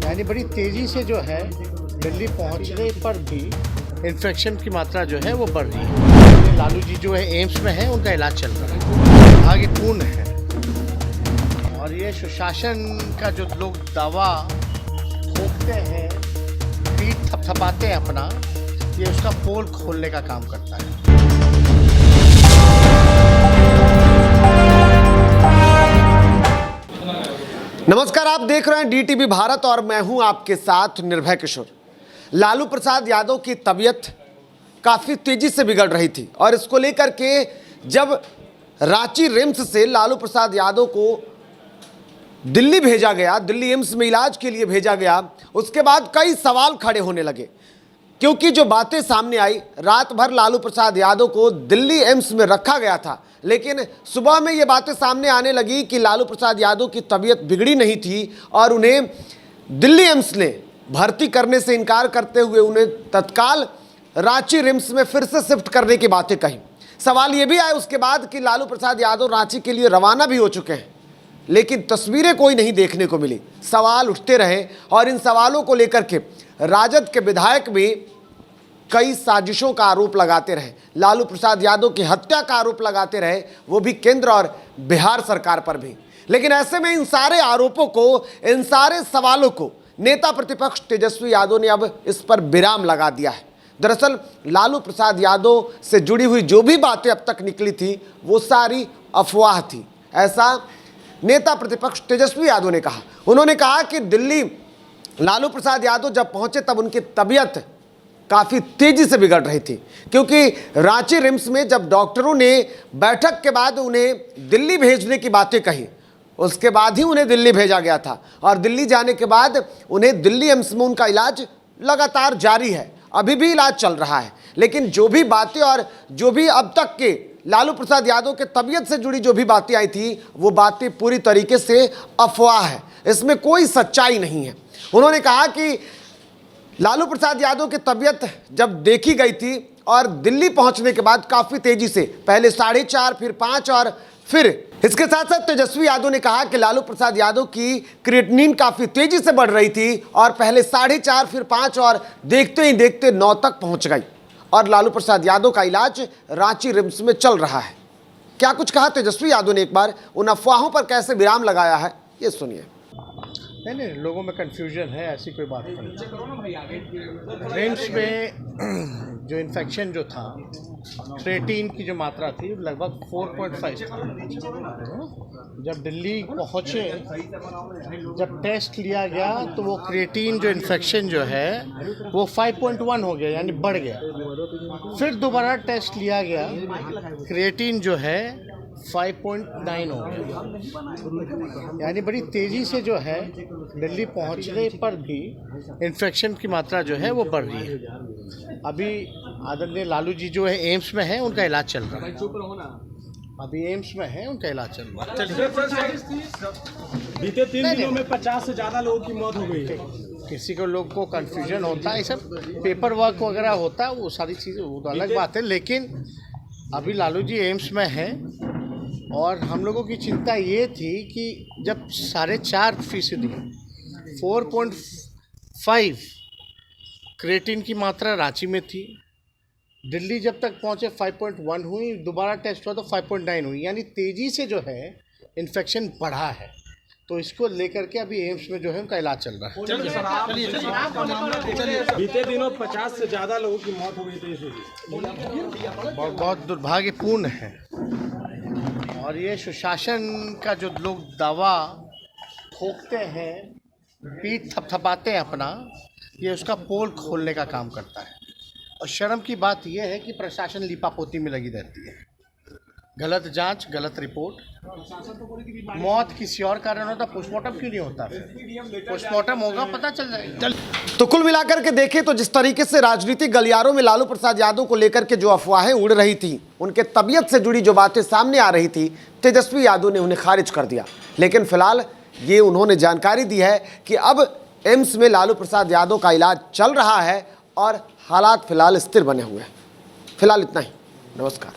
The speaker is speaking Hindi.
यानी बड़ी तेज़ी से जो है दिल्ली पहुंचने पर भी इन्फेक्शन की मात्रा जो है वो बढ़ रही है। लालू जी जो है एम्स में है, उनका इलाज चल रहा है, आगे पूर्ण है। और ये सुशासन का जो लोग दावा ठोकते हैं, पीठ थपथपाते हैं अपना, ये उसका पोल खोलने का काम करता है। नमस्कार, आप देख रहे हैं डीटीवी भारत और मैं हूं आपके साथ निर्भय किशोर। लालू प्रसाद यादव की तबीयत काफ़ी तेज़ी से बिगड़ रही थी और इसको लेकर के जब रांची रिम्स से लालू प्रसाद यादव को दिल्ली भेजा गया, दिल्ली एम्स में इलाज के लिए भेजा गया, उसके बाद कई सवाल खड़े होने लगे। क्योंकि जो बातें सामने आई, रात भर लालू प्रसाद यादव को दिल्ली एम्स में रखा गया था, लेकिन सुबह में ये बातें सामने आने लगी कि लालू प्रसाद यादव की तबीयत बिगड़ी नहीं थी और उन्हें दिल्ली एम्स ने भर्ती करने से इनकार करते हुए उन्हें तत्काल रांची रिम्स में फिर से शिफ्ट करने की बातें कही। सवाल ये भी आए उसके बाद कि लालू प्रसाद यादव रांची के लिए रवाना भी हो चुके हैं, लेकिन तस्वीरें कोई नहीं देखने को मिली। सवाल उठते रहे और इन सवालों को लेकर के राजद के विधायक भी कई साजिशों का आरोप लगाते रहे, लालू प्रसाद यादव की हत्या का आरोप लगाते रहे, वो भी केंद्र और बिहार सरकार पर भी। लेकिन ऐसे में इन सारे आरोपों को, इन सारे सवालों को नेता प्रतिपक्ष तेजस्वी यादव ने अब इस पर विराम लगा दिया है। दरअसल लालू प्रसाद यादव से जुड़ी हुई जो भी बातें अब तक निकली थी वो सारी अफवाह थी, ऐसा नेता प्रतिपक्ष तेजस्वी यादव ने कहा। उन्होंने कहा कि दिल्ली लालू प्रसाद यादव जब पहुंचे तब उनकी तबीयत काफ़ी तेज़ी से बिगड़ रही थी, क्योंकि रांची रिम्स में जब डॉक्टरों ने बैठक के बाद उन्हें दिल्ली भेजने की बातें कही, उसके बाद ही उन्हें दिल्ली भेजा गया था और दिल्ली जाने के बाद उन्हें दिल्ली एम्स में उनका इलाज लगातार जारी है, अभी भी इलाज चल रहा है। लेकिन जो भी बातें और जो भी अब तक के लालू प्रसाद यादव के तबीयत से जुड़ी जो भी बातें आई थी, वो बातें पूरी तरीके से अफवाह है, इसमें कोई सच्चाई नहीं है। उन्होंने कहा कि लालू प्रसाद यादव की तबीयत जब देखी गई थी और दिल्ली पहुंचने के बाद काफ़ी तेज़ी से, पहले 4.5 फिर 5 और फिर इसके साथ साथ तेजस्वी यादव ने कहा कि लालू प्रसाद यादव की क्रिएटिनिन काफ़ी तेज़ी से बढ़ रही थी और पहले 4.5 फिर 5 और देखते ही देखते 9 तक पहुंच गई और लालू प्रसाद यादव का इलाज रांची रिम्स में चल रहा है। क्या कुछ कहा तेजस्वी यादव ने, एक बार उन अफवाहों पर कैसे विराम लगाया है, ये सुनिए। नहीं, लोगों में कंफ्यूजन है, ऐसी कोई बात नहीं। रिम्स में जो इन्फेक्शन जो था, क्रिएटिन की जो मात्रा थी लगभग 4.5 था। जब दिल्ली पहुँचे, जब टेस्ट लिया गया तो वो क्रिएटिन जो इन्फेक्शन जो है वो 5.1 हो गया, यानी बढ़ गया। फिर दोबारा टेस्ट लिया गया, क्रिएटिन जो है 5.9 हो गया। यानी बड़ी तेज़ी से जो है दिल्ली पहुंचने पर भी इन्फेक्शन की मात्रा जो है वो बढ़ रही है। अभी आदरणीय लालू जी जो है एम्स में है, उनका इलाज चल रहा है, अभी एम्स में है, उनका इलाज चल रहा है। बीते 3 दिनों में 50 से ज़्यादा लोगों की मौत हो गई है। किसी को लोग को कन्फ्यूजन होता है, सब पेपर वर्क वगैरह होता है, वो सारी चीज़ें वो तो अलग बात है। लेकिन अभी लालू जी एम्स में है और हम लोगों की चिंता ये थी कि जब 4.5% 4.5 क्रिएटिन की मात्रा रांची में थी, दिल्ली जब तक पहुंचे 5.1 हुई, दोबारा टेस्ट हुआ तो 5.9 हुई, यानी तेज़ी से जो है इन्फेक्शन बढ़ा है। तो इसको लेकर के अभी एम्स में जो है उनका इलाज चल रहा है। बीते दिनों 50 से ज़्यादा लोगों की मौत हो गई थी। बहुत दुर्भाग्यपूर्ण है और ये सुशासन का जो लोग दावा ठोकते हैं, पीठ थपथपाते हैं अपना, ये उसका पोल खोलने का काम करता है। और शर्म की बात यह है कि प्रशासन लीपापोती में लगी रहती है, गलत जांच, गलत रिपोर्ट। मौत किसी और कारण होता, पोस्टमार्टम क्यों नहीं होता? पोस्टमार्टम होगा, पता चल जाएगा। तो कुल मिलाकर के देखें तो जिस तरीके से राजनीतिक गलियारों में लालू प्रसाद यादव को लेकर के जो अफवाहें उड़ रही थी, उनके तबीयत से जुड़ी जो बातें सामने आ रही थी, तेजस्वी यादव ने उन्हें खारिज कर दिया। लेकिन फिलहाल ये उन्होंने जानकारी दी है कि अब एम्स में लालू प्रसाद यादव का इलाज चल रहा है और हालात फिलहाल स्थिर बने हुए हैं। फिलहाल इतना ही, नमस्कार।